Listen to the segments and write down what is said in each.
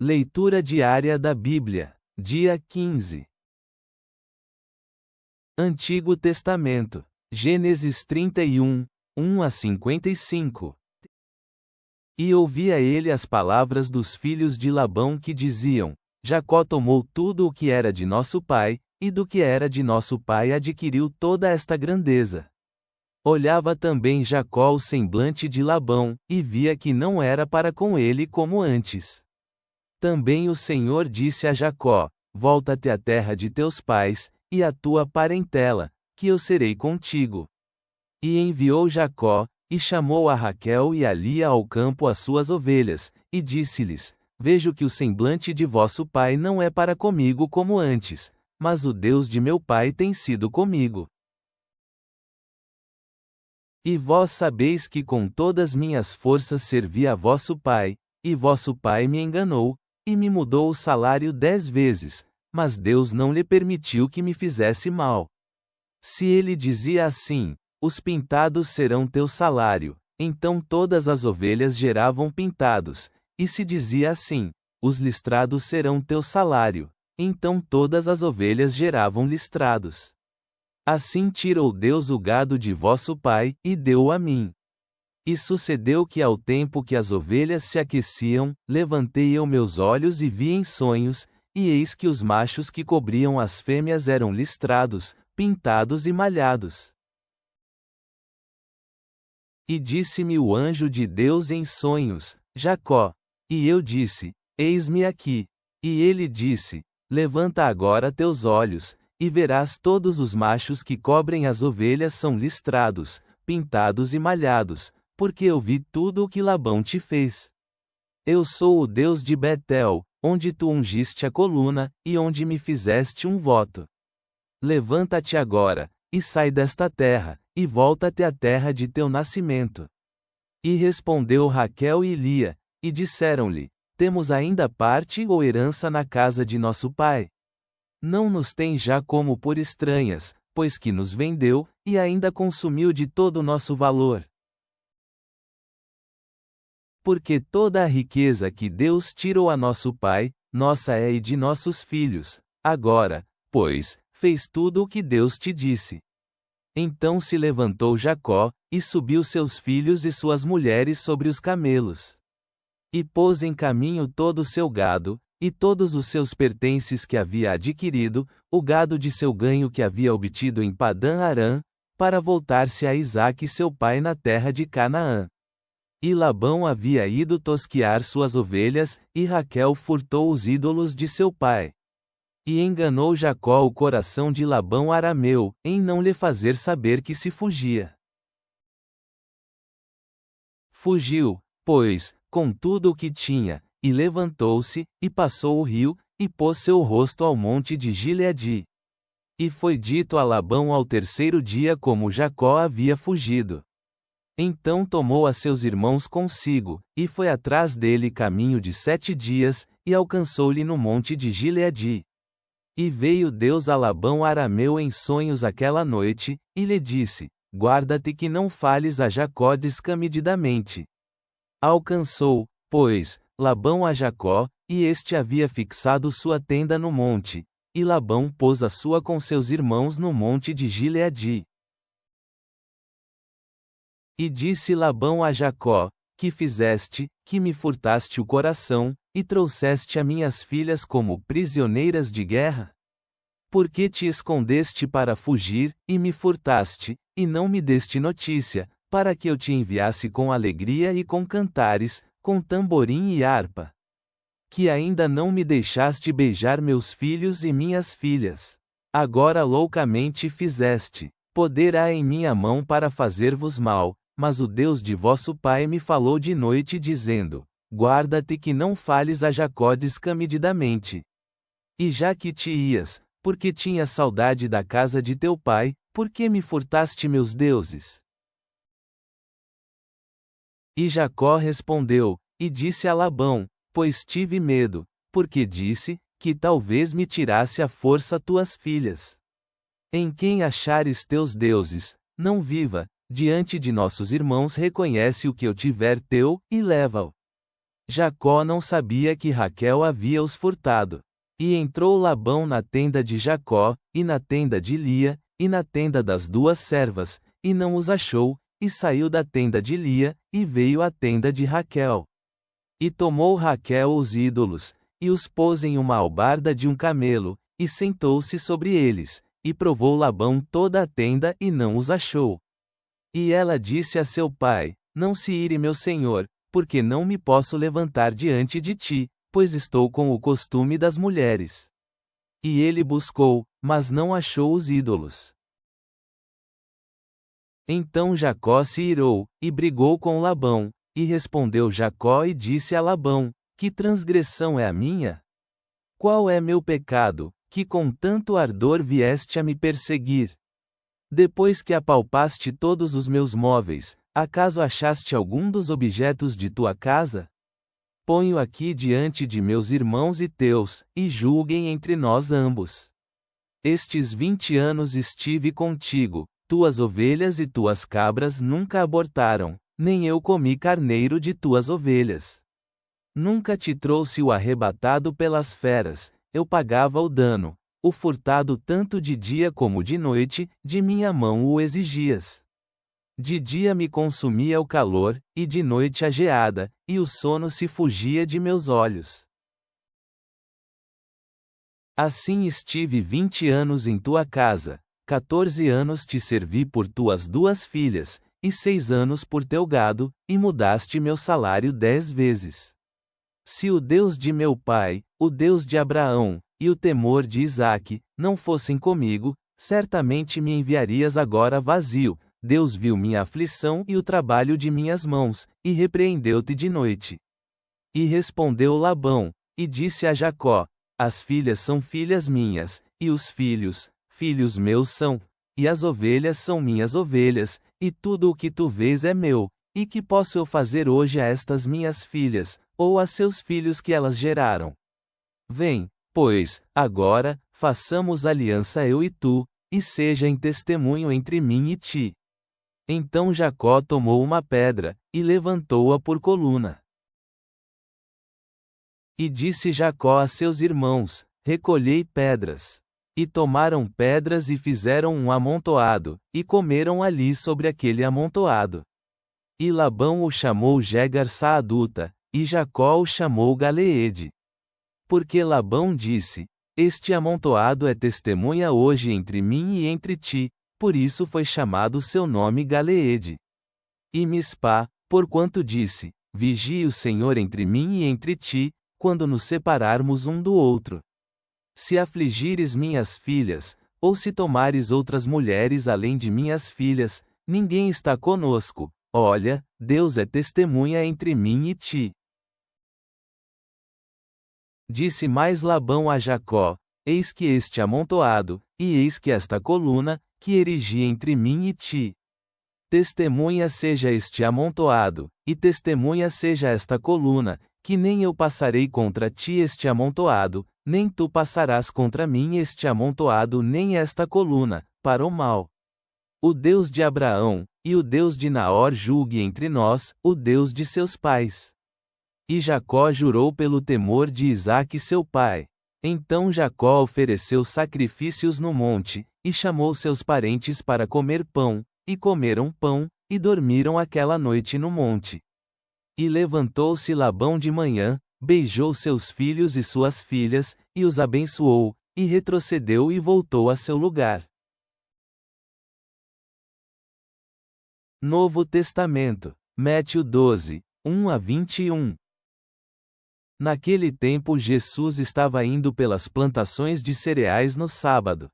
Leitura diária da Bíblia, dia 15. Antigo Testamento, Gênesis 31, 1 a 55. E ouvia ele as palavras dos filhos de Labão que diziam: Jacó tomou tudo o que era de nosso pai, e do que era de nosso pai adquiriu toda esta grandeza. Olhava também Jacó o semblante de Labão, e via que não era para com ele como antes. Também o Senhor disse a Jacó: Volta-te à terra de teus pais, e à tua parentela, que eu serei contigo. E enviou Jacó, e chamou a Raquel e a Lia ao campo as suas ovelhas, e disse-lhes: Vejo que o semblante de vosso pai não é para comigo como antes, mas o Deus de meu pai tem sido comigo. E vós sabeis que com todas minhas forças servi a vosso pai, e vosso pai me enganou, e me mudou o salário 10 vezes, mas Deus não lhe permitiu que me fizesse mal. Se ele dizia assim: Os pintados serão teu salário, então todas as ovelhas geravam pintados, e se dizia assim: Os listrados serão teu salário, então todas as ovelhas geravam listrados. Assim tirou Deus o gado de vosso pai, e deu-o a mim. E sucedeu que ao tempo que as ovelhas se aqueciam, levantei eu meus olhos e vi em sonhos, e eis que os machos que cobriam as fêmeas eram listrados, pintados e malhados. E disse-me o anjo de Deus em sonhos: Jacó. E eu disse: Eis-me aqui. E ele disse: Levanta agora teus olhos, e verás todos os machos que cobrem as ovelhas são listrados, pintados e malhados, porque eu vi tudo o que Labão te fez. Eu sou o Deus de Betel, onde tu ungiste a coluna, e onde me fizeste um voto. Levanta-te agora, e sai desta terra, e volta-te à terra de teu nascimento. E respondeu Raquel e Lia, e disseram-lhe: Temos ainda parte ou herança na casa de nosso pai? Não nos tem já como por estranhas, pois que nos vendeu, e ainda consumiu de todo o nosso valor. Porque toda a riqueza que Deus tirou a nosso pai, nossa é e de nossos filhos. Agora, pois, fez tudo o que Deus te disse. Então se levantou Jacó, e subiu seus filhos e suas mulheres sobre os camelos. E pôs em caminho todo o seu gado, e todos os seus pertences que havia adquirido, o gado de seu ganho que havia obtido em Padã-Arã, para voltar-se a Isaque seu pai na terra de Canaã. E Labão havia ido tosquiar suas ovelhas, e Raquel furtou os ídolos de seu pai. E enganou Jacó o coração de Labão arameu, em não lhe fazer saber que se fugia. Fugiu, pois, com tudo o que tinha, e levantou-se, e passou o rio, e pôs seu rosto ao monte de Gileade. E foi dito a Labão ao terceiro dia como Jacó havia fugido. Então tomou a seus irmãos consigo, e foi atrás dele caminho de 7 dias, e alcançou-lhe no monte de Gileade. E veio Deus a Labão arameu em sonhos aquela noite, e lhe disse: Guarda-te que não fales a Jacó descamididamente. Alcançou, pois, Labão a Jacó, e este havia fixado sua tenda no monte, e Labão pôs a sua com seus irmãos no monte de Gileade. E disse Labão a Jacó: Que fizeste, que me furtaste o coração, e trouxeste a minhas filhas como prisioneiras de guerra? Por que te escondeste para fugir, e me furtaste, e não me deste notícia, para que eu te enviasse com alegria e com cantares, com tamborim e harpa? Que ainda não me deixaste beijar meus filhos e minhas filhas. Agora loucamente fizeste. Poder há em minha mão para fazer-vos mal, mas o Deus de vosso pai me falou de noite dizendo: Guarda-te que não fales a Jacó descamididamente. E já que te ias, porque tinhas saudade da casa de teu pai, por que me furtaste meus deuses? E Jacó respondeu, e disse a Labão: Pois tive medo, porque disse, que talvez me tirasse à força tuas filhas. Em quem achares teus deuses, não viva, diante de nossos irmãos reconhece o que eu tiver teu, e leva-o. Jacó não sabia que Raquel havia os furtado. E entrou Labão na tenda de Jacó, e na tenda de Lia, e na tenda das duas servas, e não os achou, e saiu da tenda de Lia, e veio à tenda de Raquel. E tomou Raquel os ídolos, e os pôs em uma albarda de um camelo, e sentou-se sobre eles, e provou Labão toda a tenda e não os achou. E ela disse a seu pai: Não se ire meu senhor, porque não me posso levantar diante de ti, pois estou com o costume das mulheres. E ele buscou, mas não achou os ídolos. Então Jacó se irou, e brigou com Labão, e respondeu Jacó e disse a Labão: Que transgressão é a minha? Qual é meu pecado, que com tanto ardor vieste a me perseguir? Depois que apalpaste todos os meus móveis, acaso achaste algum dos objetos de tua casa? Ponho aqui diante de meus irmãos e teus, e julguem entre nós ambos. Estes 20 anos estive contigo, tuas ovelhas e tuas cabras nunca abortaram, nem eu comi carneiro de tuas ovelhas. Nunca te trouxe o arrebatado pelas feras, eu pagava o dano, o furtado tanto de dia como de noite, de minha mão o exigias. De dia me consumia o calor, e de noite a geada, e o sono se fugia de meus olhos. Assim estive 20 anos em tua casa, 14 anos te servi por tuas duas filhas, e 6 anos por teu gado, e mudaste meu salário 10 vezes. Se o Deus de meu pai, o Deus de Abraão, e o temor de Isaque, não fossem comigo, certamente me enviarias agora vazio. Deus viu minha aflição e o trabalho de minhas mãos, e repreendeu-te de noite. E respondeu Labão, e disse a Jacó: As filhas são filhas minhas, e os filhos, filhos meus são, e as ovelhas são minhas ovelhas, e tudo o que tu vês é meu, e que posso eu fazer hoje a estas minhas filhas, ou a seus filhos que elas geraram? Vem, pois, agora, façamos aliança eu e tu, e seja em testemunho entre mim e ti. Então Jacó tomou uma pedra, e levantou-a por coluna. E disse Jacó a seus irmãos: Recolhei pedras. E tomaram pedras e fizeram um amontoado, e comeram ali sobre aquele amontoado. E Labão o chamou Jegar-Saaduta, e Jacó o chamou Galeede. Porque Labão disse: Este amontoado é testemunha hoje entre mim e entre ti, por isso foi chamado seu nome Galeede. E Mispá, porquanto disse: Vigie o Senhor entre mim e entre ti, quando nos separarmos um do outro. Se afligires minhas filhas, ou se tomares outras mulheres além de minhas filhas, ninguém está conosco. Olha, Deus é testemunha entre mim e ti. Disse mais Labão a Jacó: Eis que este amontoado, e eis que esta coluna, que erigi entre mim e ti. Testemunha seja este amontoado, e testemunha seja esta coluna, que nem eu passarei contra ti este amontoado, nem tu passarás contra mim este amontoado nem esta coluna, para o mal. O Deus de Abraão, e o Deus de Naor julgue entre nós, o Deus de seus pais. E Jacó jurou pelo temor de Isaque seu pai. Então Jacó ofereceu sacrifícios no monte, e chamou seus parentes para comer pão, e comeram pão, e dormiram aquela noite no monte. E levantou-se Labão de manhã, beijou seus filhos e suas filhas, e os abençoou, e retrocedeu e voltou a seu lugar. Novo Testamento, Mateus 12, 1-21. Naquele tempo Jesus estava indo pelas plantações de cereais no sábado.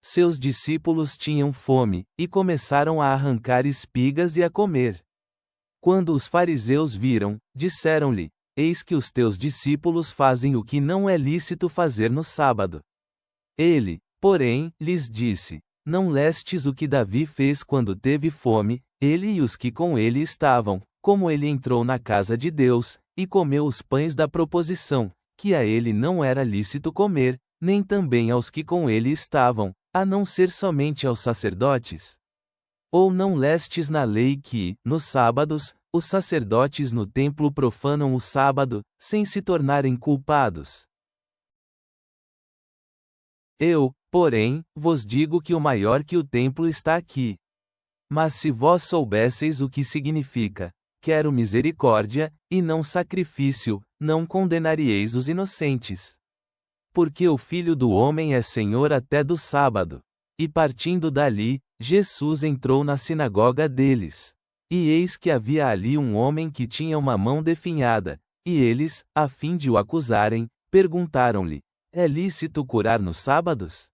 Seus discípulos tinham fome, e começaram a arrancar espigas e a comer. Quando os fariseus viram, disseram-lhe: Eis que os teus discípulos fazem o que não é lícito fazer no sábado. Ele, porém, lhes disse: Não lestes o que Davi fez quando teve fome, ele e os que com ele estavam, como ele entrou na casa de Deus, e comeu os pães da proposição, que a ele não era lícito comer, nem também aos que com ele estavam, a não ser somente aos sacerdotes? Ou não lestes na lei que, nos sábados, os sacerdotes no templo profanam o sábado, sem se tornarem culpados. Eu, porém, vos digo que o maior que o templo está aqui. Mas se vós soubesseis o que significa, quero misericórdia, e não sacrifício, não condenaríeis os inocentes. Porque o Filho do Homem é Senhor até do sábado. E partindo dali, Jesus entrou na sinagoga deles. E eis que havia ali um homem que tinha uma mão definhada, e eles, a fim de o acusarem, perguntaram-lhe: é lícito curar nos sábados?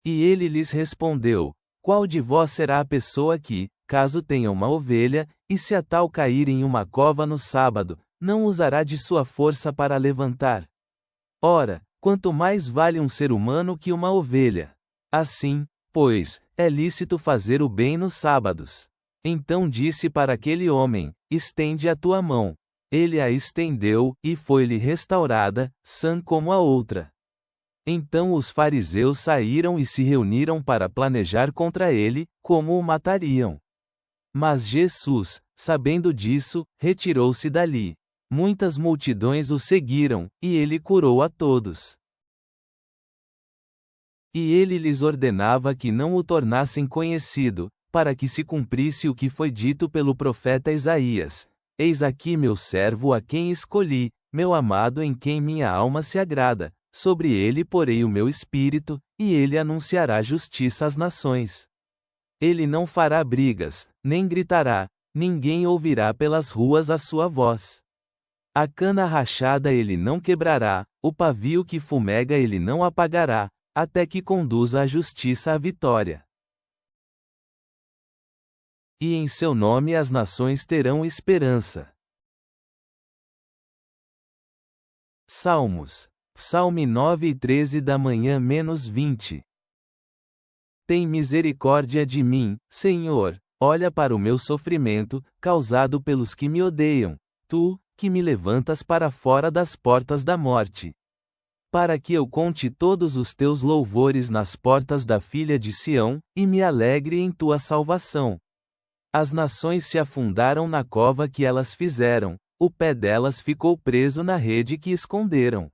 E ele lhes respondeu: qual de vós será a pessoa que, caso tenha uma ovelha, e se a tal cair em uma cova no sábado, não usará de sua força para levantar? Ora, quanto mais vale um ser humano que uma ovelha. Assim, pois, é lícito fazer o bem nos sábados. Então disse para aquele homem: estende a tua mão. Ele a estendeu, e foi-lhe restaurada, sã como a outra. Então os fariseus saíram e se reuniram para planejar contra ele, como o matariam. Mas Jesus, sabendo disso, retirou-se dali. Muitas multidões o seguiram, e ele curou a todos. E ele lhes ordenava que não o tornassem conhecido, para que se cumprisse o que foi dito pelo profeta Isaías: eis aqui meu servo a quem escolhi, meu amado em quem minha alma se agrada, sobre ele porei o meu espírito, e ele anunciará justiça às nações. Ele não fará brigas, nem gritará, ninguém ouvirá pelas ruas a sua voz. A cana rachada ele não quebrará, o pavio que fumega ele não apagará, até que conduza a justiça à vitória. E em seu nome as nações terão esperança. Salmos. Psalme 9 e 13 da manhã -20. Tem misericórdia de mim, Senhor, olha para o meu sofrimento, causado pelos que me odeiam, tu, que me levantas para fora das portas da morte. Para que eu conte todos os teus louvores nas portas da filha de Sião, e me alegre em tua salvação. As nações se afundaram na cova que elas fizeram, o pé delas ficou preso na rede que esconderam.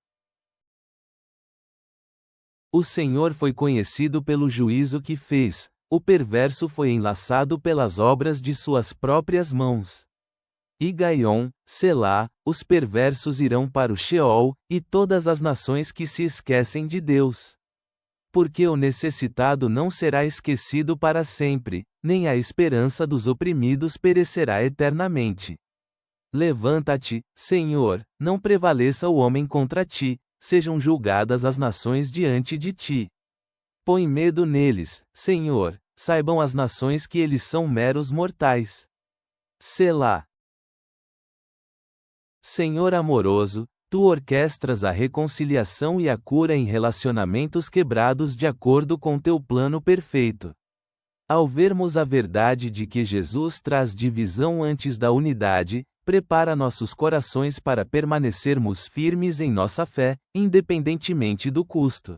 O Senhor foi conhecido pelo juízo que fez, o perverso foi enlaçado pelas obras de suas próprias mãos. E Gaion, Selá, os perversos irão para o Sheol, e todas as nações que se esquecem de Deus. Porque o necessitado não será esquecido para sempre, nem a esperança dos oprimidos perecerá eternamente. Levanta-te, Senhor, não prevaleça o homem contra ti, sejam julgadas as nações diante de ti. Põe medo neles, Senhor, saibam as nações que eles são meros mortais. Selá. Senhor amoroso, tu orquestras a reconciliação e a cura em relacionamentos quebrados de acordo com teu plano perfeito. Ao vermos a verdade de que Jesus traz divisão antes da unidade, prepara nossos corações para permanecermos firmes em nossa fé, independentemente do custo.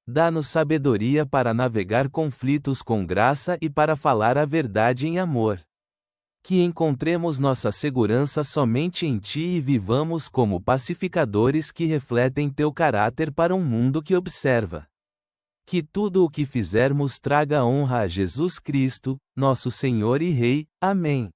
Dá-nos sabedoria para navegar conflitos com graça e para falar a verdade em amor. Que encontremos nossa segurança somente em Ti e vivamos como pacificadores que refletem Teu caráter para um mundo que observa. Que tudo o que fizermos traga honra a Jesus Cristo, nosso Senhor e Rei. Amém.